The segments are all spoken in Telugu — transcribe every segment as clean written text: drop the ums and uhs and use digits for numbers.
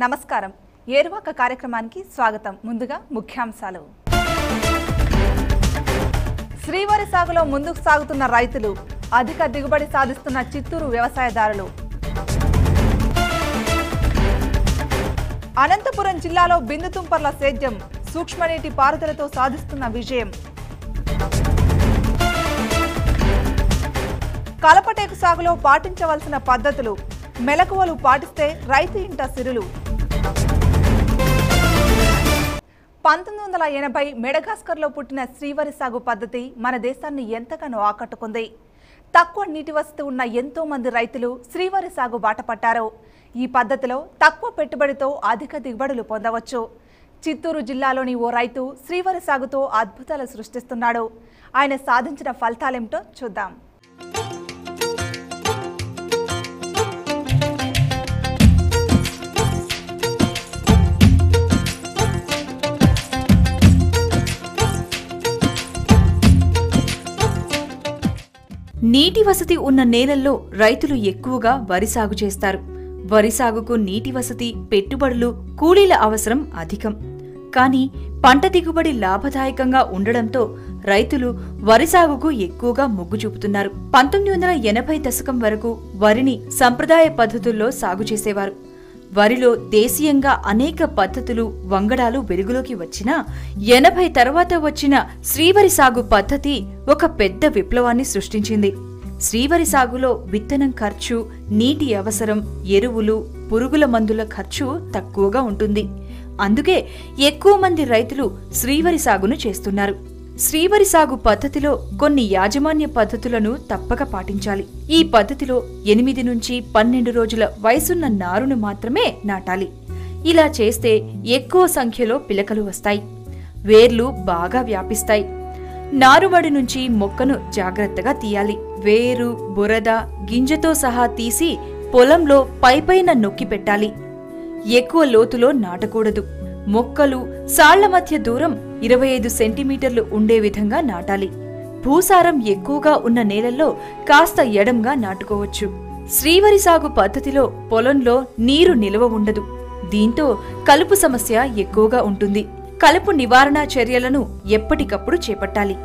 నమస్కారం. ఏరువాక కార్యక్రమానికి స్వాగతం. ముందుగా ముఖ్యాంశాలు. శ్రీవారి సాగులో ముందుకు సాగుతున్న రైతులు, అధిక దిగుబడి సాధిస్తున్న చిత్తూరు వ్యవసాయదారులు. అనంతపురం జిల్లాలో బిందు తుంపర్ల సేద్యం, సూక్ష్మనీటి పారుదలతో సాధిస్తున్న విజయం. కలపటేకు సాగులో పాటించవలసిన పద్ధతులు, మెలకువలు పాటిస్తే రైతు ఇంట సిరులు. 1980 మెడగాస్కర్లో పుట్టిన శ్రీవారి సాగు పద్ధతి మన దేశాన్ని ఎంతగానో ఆకట్టుకుంది. తక్కువ నీటి వసతి ఉన్న ఎంతో మంది రైతులు శ్రీవారి సాగు బాట పట్టారు. ఈ పద్ధతిలో తక్కువ పెట్టుబడితో అధిక దిగుబడులు పొందవచ్చు. చిత్తూరు జిల్లాలోని ఓ రైతు శ్రీవారి సాగుతో అద్భుతాలు సృష్టిస్తున్నాడు. ఆయన సాధించిన ఫలితాలేమిటో చూద్దాం. నీటి వసతి ఉన్న నేలల్లో రైతులు ఎక్కువగా వరి సాగు చేస్తారు. వరి సాగుకు నీటి వసతి, పెట్టుబడులు, కూలీల అవసరం అధికం. కానీ పంట దిగుబడి లాభదాయకంగా ఉండడంతో రైతులు వరి సాగుకు ఎక్కువగా మొగ్గు చూపుతున్నారు. 1980 దశకం వరకు వరిని సంప్రదాయ పద్ధతుల్లో సాగు చేసేవారు. వరిలో దేశీయంగా అనేక పద్ధతులు, వంగడాలు వెలుగులోకి వచ్చినా 80 తర్వాత వచ్చిన శ్రీవరి సాగు పద్ధతి ఒక పెద్ద విప్లవాన్ని సృష్టించింది. శ్రీవరి సాగులో విత్తనం ఖర్చు, నీటి అవసరం, ఎరువులు, పురుగుల మందుల ఖర్చు తక్కువగా ఉంటుంది. అందుకే ఎక్కువ మంది రైతులు శ్రీవరి సాగును చేస్తున్నారు. శ్రీవరి సాగు పద్ధతిలో కొన్ని యాజమాన్య పద్ధతులను తప్పక పాటించాలి. ఈ పద్ధతిలో 8 నుంచి 12 రోజుల వయసున్న నారును మాత్రమే నాటాలి. ఇలా చేస్తే ఎక్కువ సంఖ్యలో పిలకలు వస్తాయి, వేర్లు బాగా వ్యాపిస్తాయి. నారుమడి నుంచి మొక్కను జాగ్రత్తగా తీయాలి. వేరు, బురద, గింజతో సహా తీసి పొలంలో పైపైన నొక్కి పెట్టాలి. ఎక్కువ లోతులో నాటకూడదు. మొక్కలు, సాళ్ల మధ్య దూరం 25 సెంటీమీటర్లు ఉండే విధంగా నాటాలి. భూసారం ఎక్కువగా ఉన్న నేలల్లో కాస్త ఎడంగా నాటుకోవచ్చు. శ్రీవరి సాగు పద్ధతిలో పొలంలో నీరు నిల్వ ఉండదు. దీంతో కలుపు సమస్య ఎక్కువగా ఉంటుంది. కలుపు నివారణ చర్యలను ఎప్పటికప్పుడు చేపట్టాలి.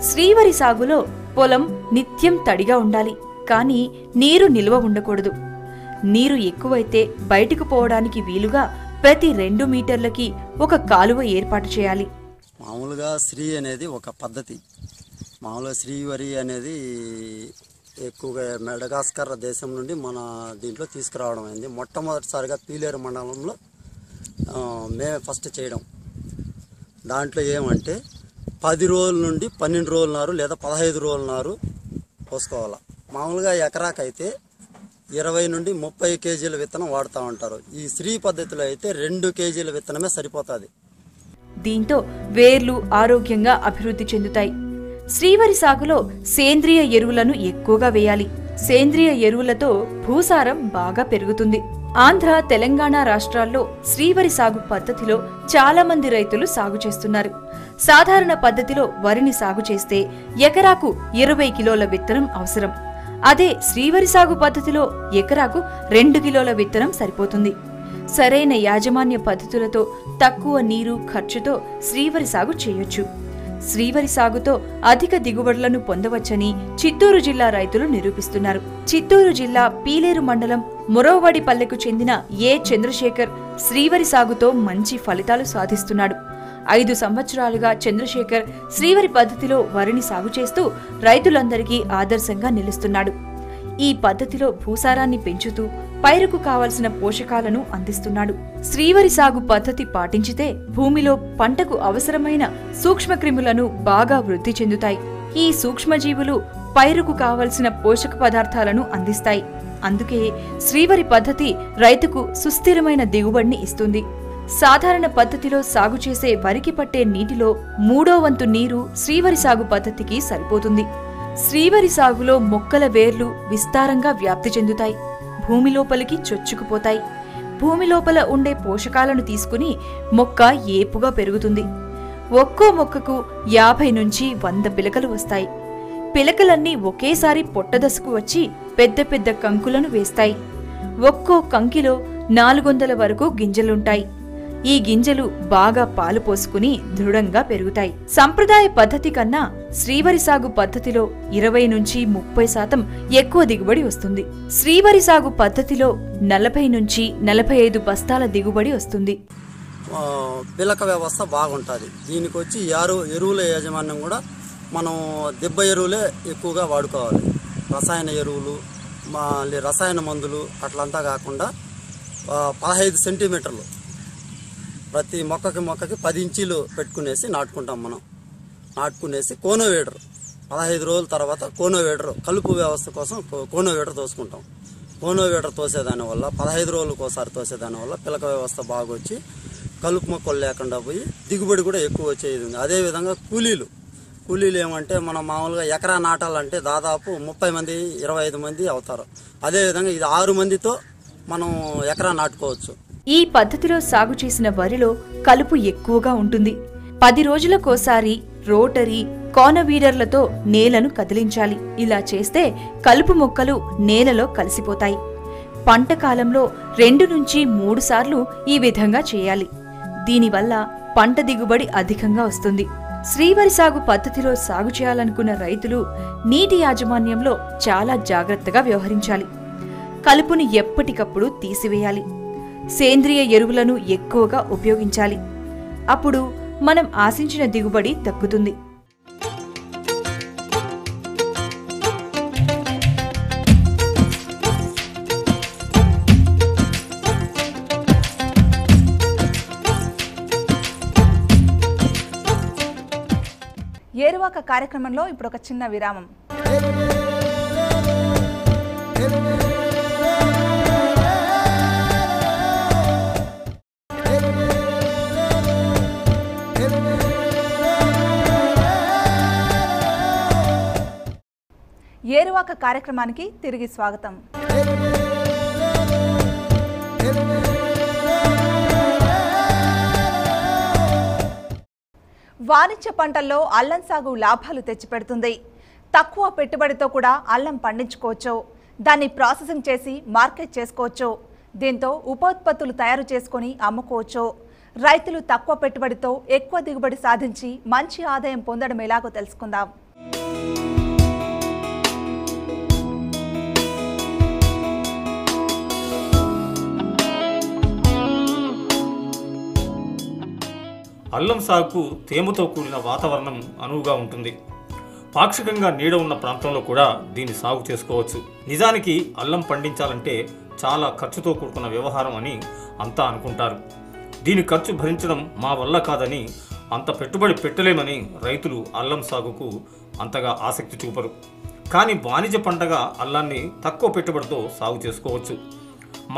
శ్రీవరి సాగులో పొలం నిత్యం తడిగా ఉండాలి, కానీ నీరు నిల్వ ఉండకూడదు. నీరు ఎక్కువైతే బయటకు పోవడానికి వీలుగా ప్రతి 2 మీటర్లకి ఒక కాలువ ఏర్పాటు చేయాలి. మామూలుగా శ్రీ అనేది ఒక పద్ధతి. మామూలుగా శ్రీవరి అనేది ఎక్కువగా మెడగాస్కర్ దేశం నుండి మన దీంట్లో తీసుకురావడం అయింది. మొట్టమొదటిసారిగా పీలేరు మండలంలో మేమే ఫస్ట్ చేయడం. దాంట్లో ఏమంటే 10 రోజుల నుండి 12 రోజుల నారు లేదా 15 రోజుల నారు పోసుకోవాలి. మామూలుగా ఎకరాకైతే 20 నుండి 30 కేజీల విత్తనం వాడుతూ ఉంటారు. ఈ శ్రీ పద్ధతిలో అయితే 2 కేజీల విత్తనమే సరిపోతుంది. దీంతో వేర్లు ఆరోగ్యంగా అభివృద్ధి చెందుతాయి. శ్రీవరి సాగులో సేంద్రియ ఎరువులను ఎక్కువగా వేయాలి. సేంద్రియ ఎరువులతో భూసారం బాగా పెరుగుతుంది. ఆంధ్ర, తెలంగాణ రాష్ట్రాల్లో శ్రీవరి సాగు పద్ధతిలో చాలా మంది రైతులు సాగు చేస్తున్నారు. సాధారణ పద్ధతిలో వరిని సాగు చేస్తే ఎకరాకు 20 కిలోల విత్తనం అవసరం. అదే శ్రీవరి సాగు పద్ధతిలో ఎకరాకు 2 కిలోల విత్తనం సరిపోతుంది. సరైన యాజమాన్య పద్ధతులతో తక్కువ నీరు, ఖర్చుతో శ్రీవరి సాగు చేయొచ్చు. శ్రీవరి సాగుతో అధిక దిగుబడులను పొందవచ్చని చిత్తూరు జిల్లా రైతులు నిరూపిస్తున్నారు. చిత్తూరు జిల్లా పీలేరు మండలం మురవవాడిపల్లెకు చెందిన ఏ చంద్రశేఖర్ శ్రీవరి సాగుతో మంచి ఫలితాలు సాధిస్తున్నాడు. 5 సంవత్సరాలుగా చంద్రశేఖర్ శ్రీవరి పద్ధతిలో వరిని సాగు చేస్తూ రైతులందరికీ ఆదర్శంగా నిలుస్తున్నాడు. ఈ పద్ధతిలో భూసారాన్ని పెంచుతూ పైరుకు కావలసిన పోషకాలను అందిస్తున్నాడు. శ్రీవరి సాగు పద్ధతి పాటించితే భూమిలో పంటకు అవసరమైన సూక్ష్మక్రిములను బాగా వృద్ధి చెందుతాయి. ఈ సూక్ష్మజీవులు పైరుకు కావలసిన పోషక పదార్థాలను అందిస్తాయి. అందుకే శ్రీవరి పద్ధతి రైతుకు సుస్థిరమైన దిగుబడిని ఇస్తుంది. సాధారణ పద్ధతిలో సాగు చేసే వరికి పట్టే నీటిలో 3వ వంతు నీరు శ్రీవరి సాగు పద్ధతికి సరిపోతుంది. శ్రీవరి సాగులో మొక్కల వేర్లు విస్తారంగా వ్యాప్తి చెందుతాయి. భూమి లోపలికి చొచ్చుకుపోతాయి. భూమి లోపల ఉండే పోషకాలను తీసుకుని మొక్క ఏపుగా పెరుగుతుంది. ఒక్కో మొక్కకు 50 నుంచి 100 పిలకలు వస్తాయి. పిలకలన్నీ ఒకేసారి పొట్టదశకు వచ్చి పెద్ద పెద్ద కంకులను వేస్తాయి. ఒక్కో కంకిలో 400 వరకు గింజలుంటాయి. ఈ గింజలు బాగా పాలు పోసుకుని దృఢంగా పెరుగుతాయి. సంప్రదాయ పద్ధతి కన్నా శ్రీవరి సాగు పద్ధతిలో 20 నుంచి 30% ఎక్కువ దిగుబడి వస్తుంది. శ్రీవరి సాగు పద్ధతిలో 40 నుంచి 45 బస్తాల దిగుబడి వస్తుంది. పిలక వ్యవస్థ బాగుంటుంది. దీనికి వచ్చి ఎరువుల యాజమాన్యం కూడా మనం దిబ్బ ఎరువులే ఎక్కువగా వాడుకోవాలి. రసాయన ఎరువులు మళ్ళీ రసాయన మందులు అట్లంతా కాకుండా 15 సెంటీమీటర్లు ప్రతి మొక్కకి 10 ఇంచీలు పెట్టుకునేసి నాటుకుంటాం. మనం నాటుకునేసి కోనోవేటర్ 15 రోజుల తర్వాత కోనోవేటర్ కలుపు వ్యవస్థ కోసం కోనోవేటర్ తోసుకుంటాం. కోనోవేటర్ తోసేదాని వల్ల 15 రోజులకు ఒకసారి తోసేదాని వల్ల పిలక వ్యవస్థ బాగా వచ్చి కలుపు మొక్కలు లేకుండా పోయి దిగుబడి కూడా ఎక్కువ వచ్చేది ఉంది. అదేవిధంగా కూలీలు ఏమంటే మనం మామూలుగా ఎకరా నాటాలంటే దాదాపు 30 మంది 25 మంది అవుతారు. అదేవిధంగా ఇది 6 మందితో మనం ఎకరా నాటుకోవచ్చు. ఈ పద్ధతిలో సాగు చేసిన వరిలో కలుపు ఎక్కువగా ఉంటుంది. 10 రోజులకోసారి రోటరీ కోనవీడర్లతో నేలను కదిలించాలి. ఇలా చేస్తే కలుపు మొక్కలు నేలలో కలిసిపోతాయి. పంట కాలంలో 2 నుంచి 3 సార్లు ఈ విధంగా చేయాలి. దీనివల్ల పంట దిగుబడి అధికంగా వస్తుంది. శ్రీవరి సాగు పద్ధతిలో సాగు చేయాలనుకున్న రైతులు నీటి యాజమాన్యంలో చాలా జాగ్రత్తగా వ్యవహరించాలి. కలుపుని ఎప్పటికప్పుడు తీసివేయాలి. సేంద్రియ ఎరువులను ఎక్కువగా ఉపయోగించాలి. అప్పుడు మనం ఆశించిన దిగుబడి దక్కుతుంది. ఏరువాక కార్యక్రమంలో ఇప్పుడు ఒక చిన్న విరామం. ఏరువాక కార్యక్రమానికి తిరిగి స్వాగతం. వాణిజ్య పంటల్లో అల్లం సాగు లాభాలు తెచ్చిపెడుతుంది. తక్కువ పెట్టుబడితో కూడా అల్లం పండించుకోవచ్చు. దాన్ని ప్రాసెసింగ్ చేసి మార్కెట్ చేసుకోవచ్చు. దీంతో ఉపోత్పత్తులు తయారు చేసుకొని అమ్ముకోవచ్చు. రైతులు తక్కువ పెట్టుబడితో ఎక్కువ దిగుబడి సాధించి మంచి ఆదాయం పొందడం ఎలాగో తెలుసుకుందాం. అల్లం సాగుకు తేమతో కూడిన వాతావరణం అనువుగా ఉంటుంది. పాక్షికంగా నీడ ఉన్న ప్రాంతంలో కూడా దీన్ని సాగు చేసుకోవచ్చు. నిజానికి అల్లం పండించాలంటే చాలా ఖర్చుతో కూడుకున్న వ్యవహారం అని అంతా అనుకుంటారు. దీని ఖర్చు భరించడం మా వల్ల కాదని, అంత పెట్టుబడి పెట్టలేమని రైతులు అల్లం సాగుకు అంతగా ఆసక్తి చూపరు. కానీ వాణిజ్య పంటగా అల్లాన్ని తక్కువ పెట్టుబడితో సాగు చేసుకోవచ్చు.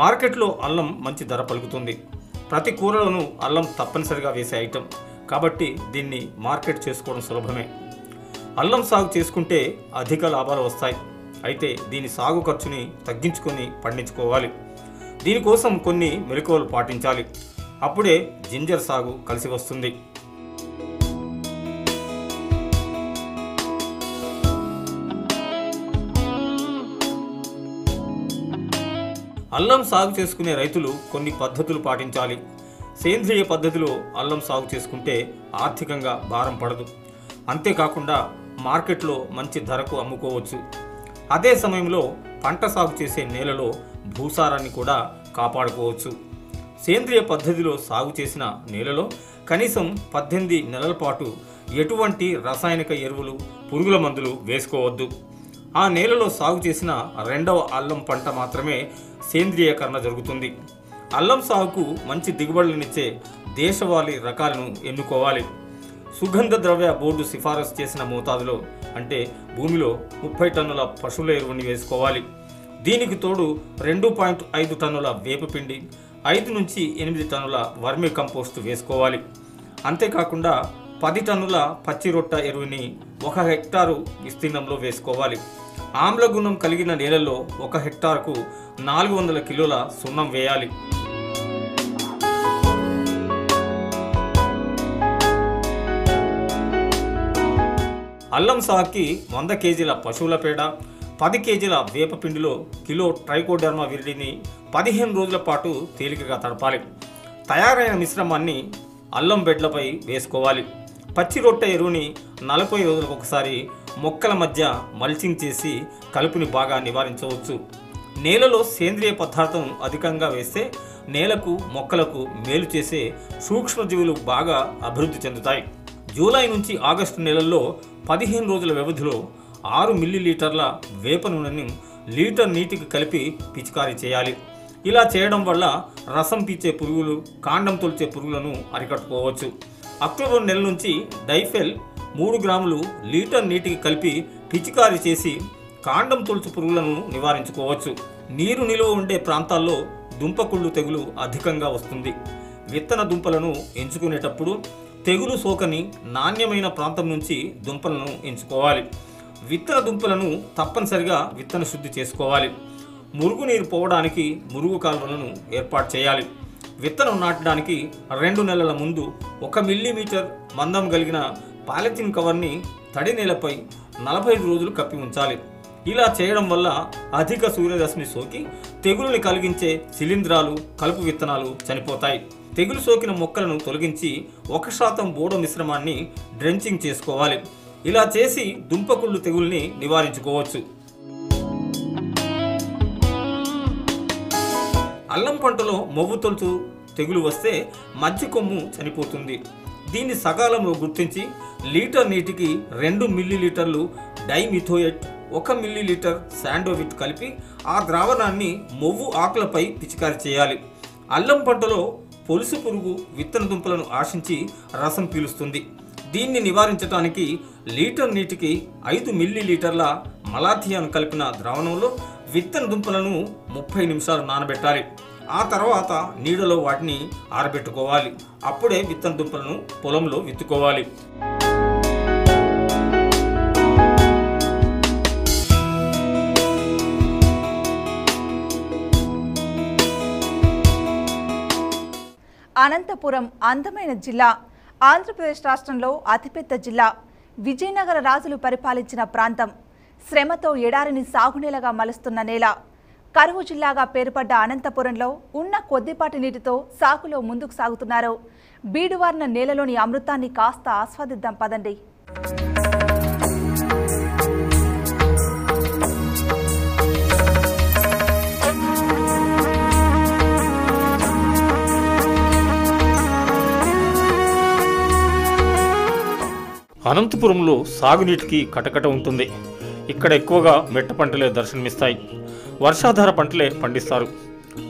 మార్కెట్లో అల్లం మంచి ధర పలుకుతుంది. ప్రతి కూరలోనూ అల్లం తప్పనిసరిగా వేసే ఐటెం కాబట్టి దీన్ని మార్కెట్ చేసుకోవడం సులభమే. అల్లం సాగు చేసుకుంటే అధిక లాభాలు వస్తాయి. అయితే దీని సాగు ఖర్చుని తగ్గించుకొని పండించుకోవాలి. దీనికోసం కొన్ని మెలకువలు పాటించాలి. అప్పుడే జింజర్ సాగు కలిసి వస్తుంది. అల్లం సాగు చేసుకునే రైతులు కొన్ని పద్ధతులు పాటించాలి. సేంద్రియ పద్ధతిలో అల్లం సాగు చేసుకుంటే ఆర్థికంగా భారం పడదు. అంతేకాకుండా మార్కెట్లో మంచి ధరకు అమ్ముకోవచ్చు. అదే సమయంలో పంట సాగు చేసే నేలలో భూసారాన్ని కూడా కాపాడుకోవచ్చు. సేంద్రియ పద్ధతిలో సాగు చేసిన నేలలో కనీసం 18 నెలల పాటు ఎటువంటి రసాయనిక ఎరువులు, పురుగుల మందులు వేసుకోవద్దు. ఆ నేలలో సాగు చేసిన 2వ అల్లం పంట మాత్రమే సేంద్రీయకరణ జరుగుతుంది. అల్లం సాగుకు మంచి దిగుబడులనిచ్చే దేశవాళీ రకాలను ఎన్నుకోవాలి. సుగంధ ద్రవ్య బోర్డు సిఫారసు చేసిన మోతాదులో అంటే భూమిలో 30 టన్నుల పశువుల ఎరువుని వేసుకోవాలి. దీనికి తోడు 2.5 టన్నుల వేపపిండి, 5 నుంచి 8 టన్నుల వర్మి కంపోస్టు వేసుకోవాలి. అంతేకాకుండా 10 టన్నుల పచ్చి రొట్ట ఎరువుని 1 హెక్టారు విస్తీర్ణంలో వేసుకోవాలి. ఆమ్లగుణం కలిగిన నేలల్లో 1 హెక్టార్కు 400 కిలోల సున్నం వేయాలి. అల్లం సాగుకి 100 కేజీల పశువుల పేడ, 10 కేజీల వేపపిండిలో కిలో ట్రైకోడర్మా విరిడిని 15 రోజుల పాటు తేలికగా తడపాలి. తయారైన మిశ్రమాన్ని అల్లం బెడ్లపై వేసుకోవాలి. పచ్చి రొట్టె ఎరువుని 40 రోజులకు ఒకసారి మొక్కల మధ్య మల్చింగ్ చేసి కలుపుని బాగా నివారించవచ్చు. నేలలో సేంద్రియ పదార్థం అధికంగా వేస్తే నేలకు మొక్కలకు మేలు చేసే సూక్ష్మజీవులు బాగా అభివృద్ధి చెందుతాయి. జూలై నుంచి ఆగస్టు నెలల్లో 15 రోజుల వ్యవధిలో 6 మిల్లీలీటర్ల వేప నూనెను లీటర్ నీటికి కలిపి పిచికారీ చేయాలి. ఇలా చేయడం వల్ల రసం పీల్చే పురుగులు, కాండం తొలిచే పురుగులను అరికట్టుకోవచ్చు. అక్టోబర్ నెల నుంచి డైఫెల్ 3 గ్రాములు లీటర్ నీటికి కలిపి పిచికారీ చేసి కాండం తొలుచు పురుగులను నివారించుకోవచ్చు. నీరు నిలువ ఉండే ప్రాంతాల్లో దుంపకుళ్ళు తెగులు అధికంగా వస్తుంది. విత్తన దుంపలను ఎంచుకునేటప్పుడు తెగులు సోకని నాణ్యమైన ప్రాంతం నుంచి దుంపలను ఎంచుకోవాలి. విత్తన దుంపలను తప్పనిసరిగా విత్తన శుద్ధి చేసుకోవాలి. మురుగునీరు పోవడానికి మురుగు కాలువలను ఏర్పాటు చేయాలి. విత్తనం నాటడానికి 2 నెలల ముందు 1 మిల్లీమీటర్ మందం కలిగిన పాలిథిన్ కవర్ని తడి నేలపై 45 రోజులు కప్పి ఉంచాలి. ఇలా చేయడం వల్ల అధిక సూర్యరశ్మి సోకి తెగులుని కలిగించే శిలీంధ్రాలు, కలుపు విత్తనాలు చనిపోతాయి. తెగులు సోకిన మొక్కలను తొలగించి 1% బోడో మిశ్రమాన్ని డ్రెంచింగ్ చేసుకోవాలి. ఇలా చేసి దుంపకుళ్ళు తెగుల్ని నివారించుకోవచ్చు. అల్లం పంటలో మొవ్వు తొలుచు తెగులు వస్తే మధ్య కొమ్ము చనిపోతుంది. దీన్ని సకాలంలో గుర్తించి లీటర్ నీటికి 2 మిల్లీలీటర్లు డైమిథోయేట్, 1 మిల్లీలీటర్ శాండోవిట్ కలిపి ఆ ద్రావణాన్ని మొవ్వు ఆకులపై పిచికారీ చేయాలి. అల్లం పంటలో పొలుసు పురుగు విత్తన దుంపలను ఆశించి రసం పీలుస్తుంది. దీన్ని నివారించడానికి లీటర్ నీటికి 5 మిల్లీలీటర్ల మలాథియాన్ కలిపిన ద్రావణంలో విత్తన దుంపలను 30 నిమిషాలు నానబెట్టాలి. ఆ తర్వాత నీడలో వాటిని ఆరబెట్టుకోవాలి. అప్పుడే విత్తన దుంపలను పొలంలో విత్తుకోవాలి. అనంతపురం అందమైన జిల్లా. ఆంధ్రప్రదేశ్ రాష్ట్రంలో అతిపెద్ద జిల్లా. విజయనగర రాజులు పరిపాలించిన ప్రాంతం. శ్రమతో ఎడారిని సాగునేలగా మలుస్తున్న నేల. కరువు జిల్లాగా పేరుపడ్డ అనంతపురంలో ఉన్న కొద్దిపాటి నీటితో సాగులో ముందుకు సాగుతున్నారు. బీడువారిన నేలలోని అమృతాన్ని కాస్త ఆస్వాదిద్దాం పదండి. అనంతపురంలో సాగునీటికి కటకట ఉంటుంది. ఇక్కడ ఎక్కువగా మెట్ట పంటలే దర్శనమిస్తాయి. వర్షాధార పంటలే పండిస్తారు.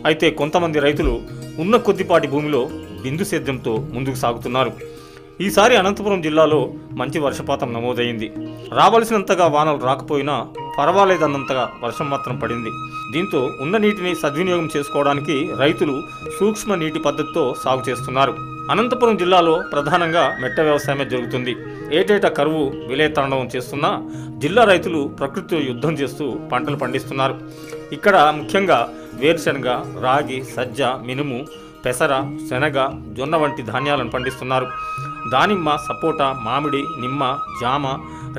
అయితే కొంతమంది రైతులు ఉన్న కొద్దిపాటి భూమిలో బిందు సేద్యంతో ముందుకు సాగుతున్నారు. ఈసారి అనంతపురం జిల్లాలో మంచి వర్షపాతం నమోదైంది. రావాల్సినంతగా వానలు రాకపోయినా పర్వాలేదన్నంతగా వర్షం మాత్రం పడింది. దీంతో ఉన్న నీటిని సద్వినియోగం చేసుకోవడానికి రైతులు సూక్ష్మ నీటి పద్ధతితో సాగు చేస్తున్నారు. అనంతపురం జిల్లాలో ప్రధానంగా మెట్ట వ్యవసాయమే జరుగుతుంది. ఏటేటా కరువు విలయతాండవం చేస్తున్నా జిల్లా రైతులు ప్రకృతితో యుద్ధం చేస్తూ పంటలు పండిస్తున్నారు. ఇక్కడ ముఖ్యంగా వేరుశనగ, రాగి, సజ్జ, మినుము, పెసర, శనగ, జొన్న వంటి ధాన్యాలను పండిస్తున్నారు. దానిమ్మ, సపోటా, మామిడి, నిమ్మ, జామ,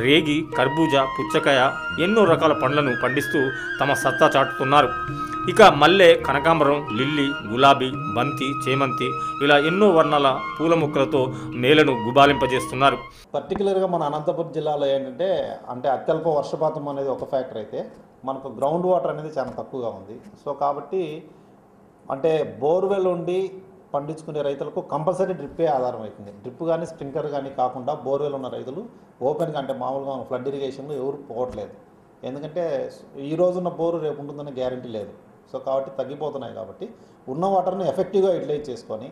రేగి, కర్బూజా, పుచ్చకాయ ఎన్నో రకాల పండ్లను పండిస్తూ తమ సత్తా చాటుతున్నారు. ఇక మల్లె, కనకాంబరం, లిల్లీ, గులాబీ, బంతి, చేమంతి ఇలా ఎన్నో వర్ణాల పూల మొక్కలతో నేలను గుబాలింపజేస్తున్నారు. పర్టికులర్గా మన అనంతపురం జిల్లాలో ఏంటంటే అత్యల్ప వర్షపాతం అనేది ఒక ఫ్యాక్టర్ అయితే మనకు గ్రౌండ్ వాటర్ అనేది చాలా తక్కువగా ఉంది. సో కాబట్టి బోర్వెల్ ఉండి పండించుకునే రైతులకు కంపల్సరీ డ్రిప్పే ఆధారం అవుతుంది. డ్రిప్ కానీ స్ప్రింక్లర్ కానీ కాకుండా బోర్వెల్ ఉన్న రైతులు ఓపెన్గా మామూలుగా ఫ్లడ్ ఇరిగేషన్లో ఎవరు పోవట్లేదు. ఎందుకంటే ఈ రోజున్న బోరు రేపు ఉంటుందనే గ్యారంటీ లేదు. సో కాబట్టి తగ్గిపోతున్నాయి. కాబట్టి ఉన్న వాటర్ని ఎఫెక్టివ్గా యూటిలైజ్ చేసుకొని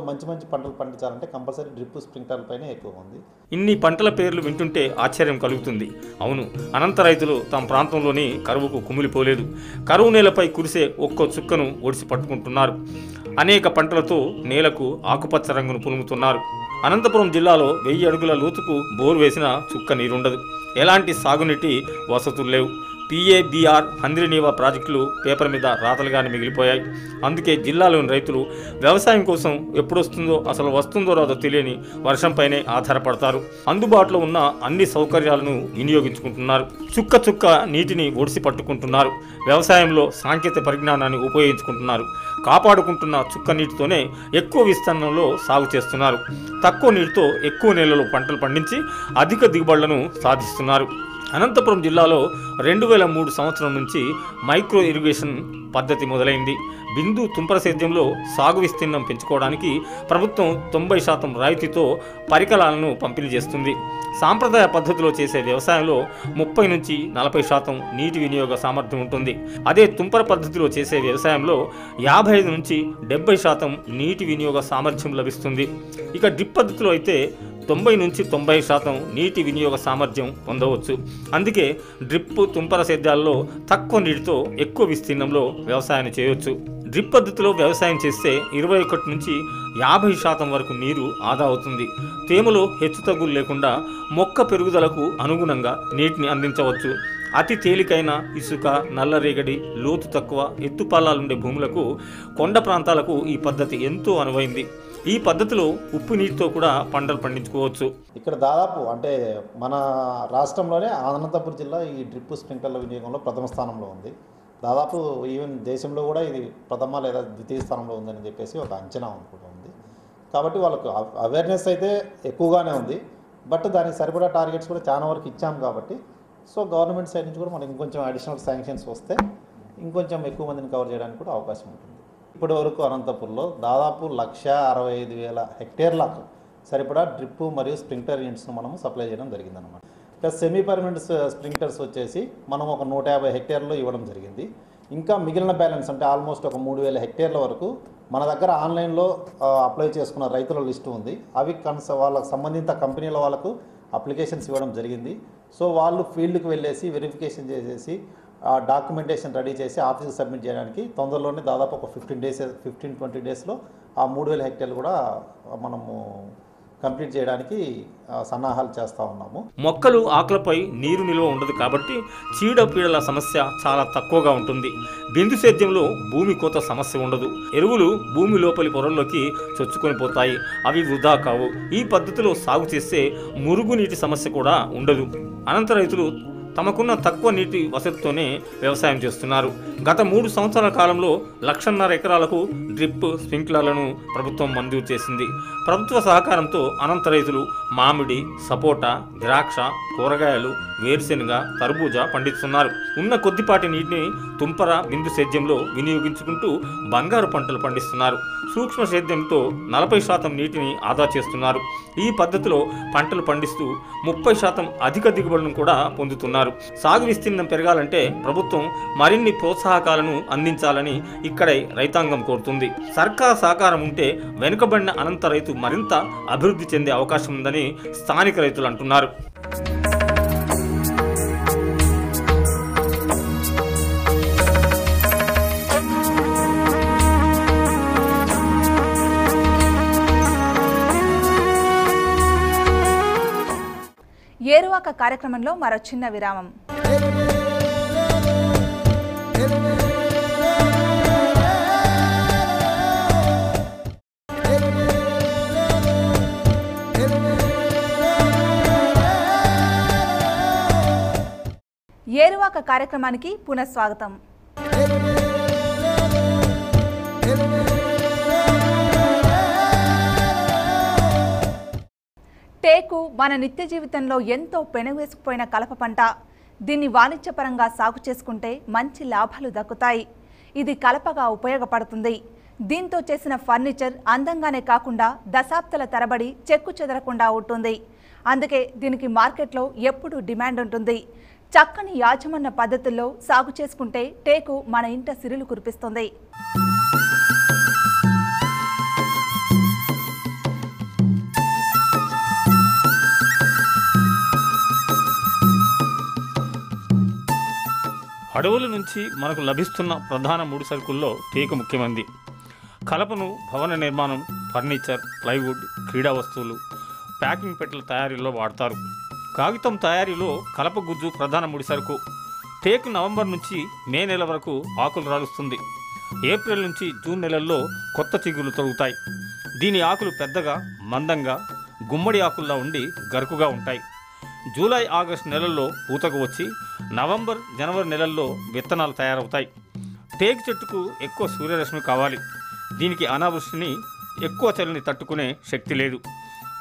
మంచి మంచి పంటలు పండించాలంటే కంపల్సరీ డ్రిప్ స్ప్రింక్లర్ పైన ఎక్కువ ఉంది. ఇన్ని పంటల పేర్లు వింటుంటే ఆశ్చర్యం కలుగుతుంది. అవును, అనంత రైతులు తమ ప్రాంతంలోని కరువుకు కుమిలిపోలేదు. కరువు నేలపై కురిసే ఒక్కో చుక్కను ఒడిసి పట్టుకుంటున్నారు. అనేక పంటలతో నేలకు ఆకుపచ్చ రంగును పులుముతున్నారు. అనంతపురం జిల్లాలో 1000 అడుగుల లోతుకు బోరు వేసిన చుక్క నీరుండదు. ఎలాంటి సాగునీటి వసతులు లేవు. PABR హంద్రినీవా ప్రాజెక్టులు పేపర్ మీద రాతలుగానే మిగిలిపోయాయి. అందుకే జిల్లాలోని రైతులు వ్యవసాయం కోసం ఎప్పుడు వస్తుందో, అసలు వస్తుందో రాదో తెలియని వర్షంపైనే ఆధారపడతారు. అందుబాటులో ఉన్న అన్ని సౌకర్యాలను వినియోగించుకుంటున్నారు. చుక్క చుక్క నీటిని ఒడిసి పట్టుకుంటున్నారు. వ్యవసాయంలో సాంకేతిక పరిజ్ఞానాన్ని ఉపయోగించుకుంటున్నారు. కాపాడుకుంటున్న చుక్క నీటితోనే ఎక్కువ విస్తీర్ణంలో సాగు చేస్తున్నారు. తక్కువ నీటితో ఎక్కువ నేలలో పంటలు పండించి అధిక దిగుబడులను సాధిస్తున్నారు. అనంతపురం జిల్లాలో 2003 సంవత్సరం నుంచి మైక్రో ఇరిగేషన్ పద్ధతి మొదలైంది. బిందు తుంపర సేద్యంలో సాగు విస్తీర్ణం పెంచుకోవడానికి ప్రభుత్వం 90% రాయితీతో పరికరాలను పంపిణీ చేస్తుంది. సాంప్రదాయ పద్ధతిలో చేసే వ్యవసాయంలో 30 నుంచి 40% నీటి వినియోగ సామర్థ్యం ఉంటుంది. అదే తుంపర పద్ధతిలో చేసే వ్యవసాయంలో 55 నుంచి 70% నీటి వినియోగ సామర్థ్యం లభిస్తుంది. ఇక డ్రిప్ పద్ధతిలో అయితే 90 నుంచి 90% నీటి వినియోగ సామర్థ్యం పొందవచ్చు. అందుకే డ్రిప్ తుంపర సేద్యాల్లో తక్కువ నీటితో ఎక్కువ విస్తీర్ణంలో వ్యవసాయం చేయవచ్చు. డ్రిప్ పద్ధతిలో వ్యవసాయం చేస్తే 21 నుంచి 50% వరకు నీరు ఆదా అవుతుంది. తేమలో హెచ్చుతగ్గులు లేకుండా మొక్క పెరుగుదలకు అనుగుణంగా నీటిని అందించవచ్చు. అతి తేలికైన ఇసుక, నల్లరేగడి, లోతు తక్కువ, ఎత్తుపల్లాలుండే భూములకు, కొండ ప్రాంతాలకు ఈ పద్ధతి ఎంతో అనువైంది. ఈ పద్ధతిలో ఉప్పు నీటితో కూడా పంటలు పండించుకోవచ్చు. ఇక్కడ దాదాపు అంటే మన రాష్ట్రంలోనే అనంతపురం జిల్లా ఈ డ్రిప్ స్ప్రింక్లర్ల వినియోగంలో ప్రథమ స్థానంలో ఉంది. దాదాపు ఈవెన్ దేశంలో కూడా ఇది ప్రథమ లేదా ద్వితీయ స్థానంలో ఉందని చెప్పేసి ఒక అంచనా కూడా ఉంది. కాబట్టి వాళ్ళకు అవేర్నెస్ అయితే ఎక్కువగానే ఉంది. బట్ దానికి సరిపడా టార్గెట్స్ కూడా చాలా వరకు ఇచ్చాం కాబట్టి సో గవర్నమెంట్ సైడ్ నుంచి కూడా మనకి ఇంకొంచెం అడిషనల్ శాంక్షన్స్ వస్తే ఇంకొంచెం ఎక్కువ మందిని కవర్ చేయడానికి కూడా అవకాశం ఉంటుంది. ఇప్పటి వరకు అనంతపురంలో దాదాపు 165,000 హెక్టేర్లకు సరిపడా డ్రిప్ మరియు స్ప్రింక్లర్ యూనిట్స్ను మనం సప్లై చేయడం జరిగిందన్నమాట. ప్లస్ సెమీ పర్మనెంట్ స్ప్రింక్లర్స్ వచ్చేసి మనం ఒక 150 హెక్టేర్లో ఇవ్వడం జరిగింది. ఇంకా మిగిలిన బ్యాలెన్స్ అంటే ఆల్మోస్ట్ ఒక 3,000 హెక్టేర్ల వరకు మన దగ్గర ఆన్లైన్లో అప్లై చేసుకున్న రైతుల లిస్టు ఉంది. అవి వాళ్ళకు సంబంధిత కంపెనీల వాళ్ళకు అప్లికేషన్స్ ఇవ్వడం జరిగింది. సో వాళ్ళు ఫీల్డ్కి వెళ్ళేసి వెరిఫికేషన్ చేసేసి డాక్యుమెంటేషన్ రెడీ చేసి ఆఫీస్కి సబ్మిట్ చేయడానికి తొందరలోనే దాదాపు ఒక 15-20 డేస్లో ఆ 3,000 హెక్టేర్లు కూడా మనము కంప్లీట్ చేయడానికి సన్నాహాలు చేస్తూ ఉన్నాము. మొక్కలు ఆకులపై నీరు నిల్వ ఉండదు కాబట్టి చీడపీడల సమస్య చాలా తక్కువగా ఉంటుంది. బిందు సేద్యంలో భూమి కోత సమస్య ఉండదు. ఎరువులు భూమి లోపలి పొరల్లోకి చొచ్చుకొని పోతాయి. అవి వృధా కావు. ఈ పద్ధతిలో సాగు చేస్తే మురుగునీటి సమస్య కూడా ఉండదు. అనంత రైతులు తమకున్న తక్కువ నీటి వసతితోనే వ్యవసాయం చేస్తున్నారు. గత 3 సంవత్సరాల కాలంలో 1,50,000 ఎకరాలకు డ్రిప్ స్ప్రింక్లర్లను ప్రభుత్వం మంజూరు చేసింది. ప్రభుత్వ సహకారంతో అనంత రైతులు మామిడి, సపోటా, ద్రాక్ష, కూరగాయలు, వేరుశెనగ, తర్బూజా పండిస్తున్నారు. ఉన్న కొద్దిపాటి నీటిని తుంపర బిందు సేద్యంలో వినియోగించుకుంటూ బంగారు పంటలు పండిస్తున్నారు. సూక్ష్మ సేద్యంతో 40% నీటిని ఆదా చేస్తున్నారు. ఈ పద్ధతిలో పంటలు పండిస్తూ 30% అధిక దిగుబడులను కూడా పొందుతున్నారు. సాగు విస్తీర్ణం పెరగాలంటే ప్రభుత్వం మరిన్ని ప్రోత్సాహకాలను అందించాలని ఇక్కడే రైతాంగం కోరుతుంది. సర్కార్ సహకారం ఉంటే వెనుకబడిన అనంత రైతు మరింత అభివృద్ధి చెందే అవకాశం ఉందని స్థానిక రైతులు అంటున్నారు. ఏరువాక కార్యక్రమంలో మరో చిన్న విరామం. ఏరువాక కార్యక్రమానికి పునఃస్వాగతం. టేకు మన నిత్య జీవితంలో ఎంతో పెనవేసుకుపోయిన కలప పంట. దీన్ని వాణిజ్యపరంగా సాగు చేసుకుంటే మంచి లాభాలు దక్కుతాయి. ఇది కలపగా ఉపయోగపడుతుంది. దీంతో చేసిన ఫర్నిచర్ అందంగానే కాకుండా దశాబ్దాల తరబడి చెక్కు చెదరకుండా ఉంటుంది. అందుకే దీనికి మార్కెట్లో ఎప్పుడూ డిమాండ్ ఉంటుంది. చక్కని యాజమాన్య పద్ధతుల్లో సాగు చేసుకుంటే టేకు మన ఇంట సిరులు కురిపిస్తుంది. అడవుల నుంచి మనకు లభిస్తున్న ప్రధాన ముడి సరుకుల్లో టేకు ముఖ్యమైనది. కలపను భవన నిర్మాణం, ఫర్నిచర్, ప్లైవుడ్, క్రీడా వస్తువులు, ప్యాకింగ్ పెట్టెల తయారీలో వాడతారు. కాగితం తయారీలో కలప గుజ్జు ప్రధాన ముడి సరుకు. టేకు నవంబర్ నుంచి మే నెల వరకు ఆకులు రాలుస్తుంది. ఏప్రిల్ నుంచి జూన్ నెలల్లో కొత్త చిగుళ్ళు తొలుగుతాయి. దీని ఆకులు పెద్దగా, మందంగా, గుమ్మడి ఆకుల్లా ఉండి గరుకుగా ఉంటాయి. జూలై ఆగస్టు నెలల్లో పూతకు వచ్చి నవంబర్ జనవరి నెలల్లో విత్తనాలు తయారవుతాయి. టేకు చెట్టుకు ఎక్కువ సూర్యరశ్మి కావాలి. దీనికి అనావృష్టిని, ఎక్కువ చలిని తట్టుకునే శక్తి లేదు.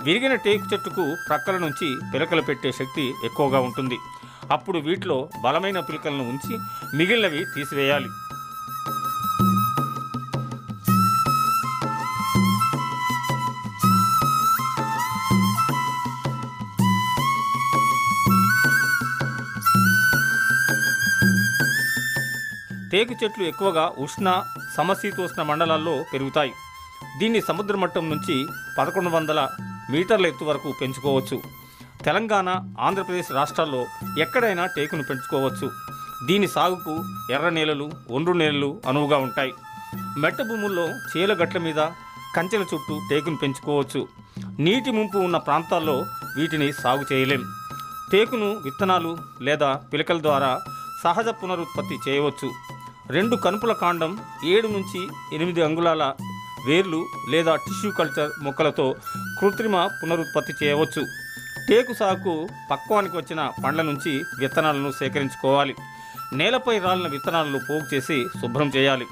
విరిగిన టేకు చెట్టుకు ప్రక్కల నుంచి పిలకలు పెట్టే శక్తి ఎక్కువగా ఉంటుంది. అప్పుడు వీటిలో బలమైన పిలకలను ఉంచి మిగిలినవి తీసివేయాలి. టేకు చెట్లు ఎక్కువగా ఉష్ణ, సమశీతోష్ణ మండలాల్లో పెరుగుతాయి. దీన్ని సముద్ర మట్టం నుంచి 1100 మీటర్ల ఎత్తు వరకు పెంచుకోవచ్చు. తెలంగాణ, ఆంధ్రప్రదేశ్ రాష్ట్రాల్లో ఎక్కడైనా టేకును పెంచుకోవచ్చు. దీని సాగుకు ఎర్ర నేలలు, ఒండ్రు నేలలు అనువుగా ఉంటాయి. మెట్ట భూముల్లో చేల గట్ల మీద, కంచెల చుట్టూ టేకును పెంచుకోవచ్చు. నీటి ముంపు ఉన్న ప్రాంతాల్లో వీటిని సాగు చేయలేం. టేకును విత్తనాలు లేదా పిలకల ద్వారా సహజ పునరుత్పత్తి చేయవచ్చు. 2 కనుపుల కాండం, 7 నుంచి 8 అంగుళాల వేర్లు లేదా టిష్యూ కల్చర్ మొక్కలతో కృత్రిమ పునరుత్పత్తి చేయవచ్చు. టేకు సాగుకు పక్వానికి వచ్చిన పండ్ల నుంచి విత్తనాలను సేకరించుకోవాలి. నేలపై రాలిన విత్తనాలను పోగు చేసి శుభ్రం చేయాలి.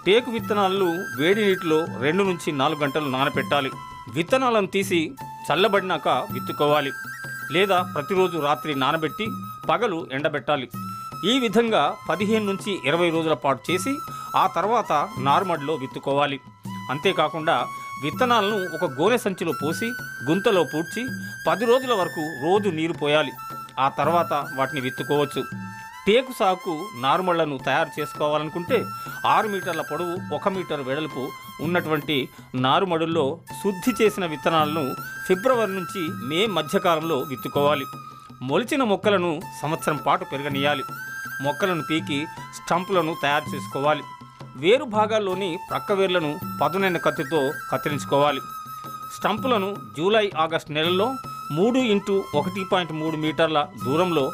టేకు విత్తనాలను వేడి నీటిలో 2 నుంచి 4 గంటలు నానబెట్టాలి. విత్తనాలను తీసి చల్లబడినాక విత్తుకోవాలి. లేదా ప్రతిరోజు రాత్రి నానబెట్టి పగలు ఎండబెట్టాలి. ఈ విధంగా 15 నుంచి 20 రోజుల పాటు చేసి ఆ తర్వాత నారుమడిలో విత్తుకోవాలి. అంతేకాకుండా విత్తనాలను ఒక గోనె సంచిలో పోసి గుంతలో పూడ్చి 10 రోజుల వరకు రోజు నీరు పోయాలి. ఆ తర్వాత వాటిని విత్తుకోవచ్చు. టేకు సాగుకు నారుమళ్లను తయారు చేసుకోవాలనుకుంటే 6 మీటర్ల పొడవు, 1 మీటర్ వెడల్పు ఉన్నటువంటి నారుమడుల్లో శుద్ధి చేసిన విత్తనాలను ఫిబ్రవరి నుంచి మే మధ్యకాలంలో విత్తుకోవాలి. మొలిచిన మొక్కలను సంవత్సరం పాటు పెరగనీయాలి. మొక్కలను పీకి స్టంపులను తయారు చేసుకోవాలి. వేరు భాగాల్లోని ప్రక్క వేర్లను పదునైన కత్తితో కత్తిరించుకోవాలి. స్టంపులను జూలై ఆగస్టు నెలల్లో 3 x 1.3 మీటర్ల దూరంలో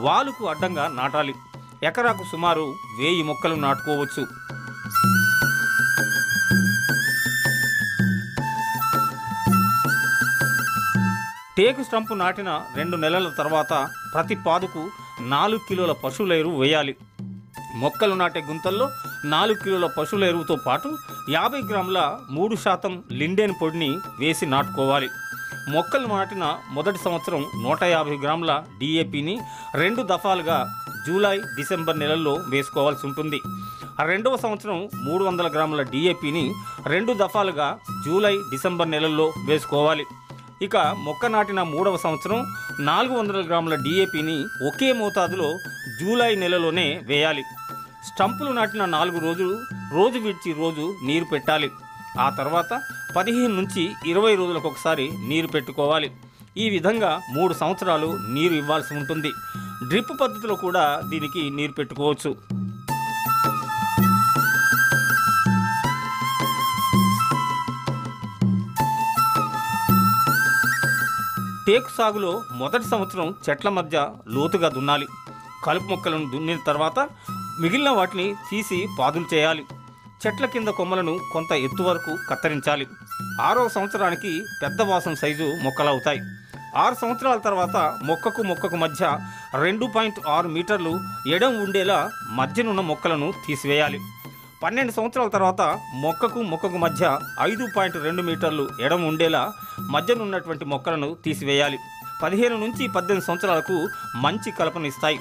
వాలుకు అడ్డంగా నాటాలి. ఎకరాకు సుమారు 1000 మొక్కలు నాటుకోవచ్చు. టేకు స్టంపు నాటిన 2 నెలల తర్వాత ప్రతి పాదుకు 4 కిలోల పశువుల ఎరువు వేయాలి. మొక్కలు నాటే గుంతల్లో 4 కిలోల పశువుల ఎరువుతో పాటు 50 గ్రాముల 3% లిండెన్ పొడిని వేసి నాటుకోవాలి. మొక్కలు నాటిన మొదటి సంవత్సరం 150 గ్రాముల డిఏపిని 2 దఫాలుగా జూలై, డిసెంబర్ నెలల్లో వేసుకోవాల్సి ఉంటుంది. రెండవ సంవత్సరం 300 గ్రాముల డిఏపిని 2 దఫాలుగా జూలై, డిసెంబర్ నెలల్లో వేసుకోవాలి. ఇక మొక్క నాటిన 3వ సంవత్సరం 400 గ్రాముల డిఏపిని ఒకే మోతాదులో జూలై నెలలోనే వేయాలి. స్టంపులు నాటిన 4 రోజులు రోజు విడిచి రోజు నీరు పెట్టాలి. ఆ తర్వాత 15 నుంచి 20 రోజులకు ఒకసారి నీరు పెట్టుకోవాలి. ఈ విధంగా 3 సంవత్సరాలు నీరు ఇవ్వాల్సి ఉంటుంది. డ్రిప్ పద్ధతిలో కూడా దీనికి నీరు పెట్టుకోవచ్చు. టేకు సాగులో మొదటి సంవత్సరం చెట్ల మధ్య లోతుగా దున్నాలి. కలుపు మొక్కలను దున్నిన తర్వాత మిగిలిన వాటిని తీసి పాదులు చేయాలి. చెట్ల కింద కొమ్మలను కొంత ఎత్తు వరకు కత్తిరించాలి. 6వ సంవత్సరానికి పెద్ద వాసం సైజు మొక్కలవుతాయి. 6 సంవత్సరాల తర్వాత మొక్కకు మధ్య 2.6 మీటర్లు ఎడం ఉండేలా మధ్యనున్న మొక్కలను తీసివేయాలి. 12 సంవత్సరాల తర్వాత మొక్కకు మధ్య 5.2 మీటర్లు ఎడం ఉండేలా మధ్యనున్నటువంటి మొక్కలను తీసివేయాలి. 15 నుంచి 18 సంవత్సరాలకు మంచి కలపనిస్తాయి.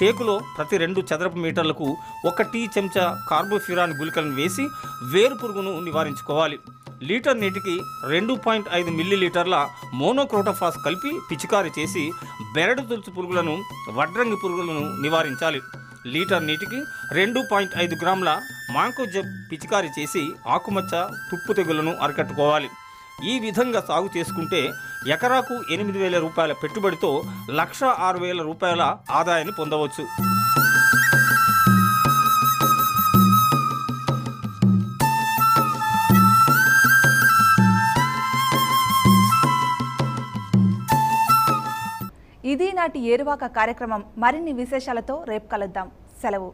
టేకులో ప్రతి 2 చదరపు మీటర్లకు 1 టీ చెంచా కార్బోఫ్యూరాన్ గుళికలను వేసి వేరు పురుగును నివారించుకోవాలి. లీటర్ నీటికి 2.5 మిల్లీలీటర్ల మోనోక్రోటోఫాస్ కలిపి పిచికారీ చేసి బెరడు తులుచు పురుగులను, వడ్రంగి పురుగులను నివారించాలి. లీటర్ నీటికి 2.5 గ్రాముల మాంకోజెబ్ పిచికారీ చేసి ఆకుమచ్చ, తుప్పు తెగులను అరికట్టుకోవాలి. ఈ విధంగా సాగు చేసుకుంటే ఎకరాకు 8,000 రూపాయల పెట్టుబడితో 1,06,000 రూపాయల ఆదాయాన్ని పొందవచ్చు. ఇది నాటి ఏరువాక కార్యక్రమం. మరిన్ని విశేషాలతో రేపు కలుద్దాం. సెలవు.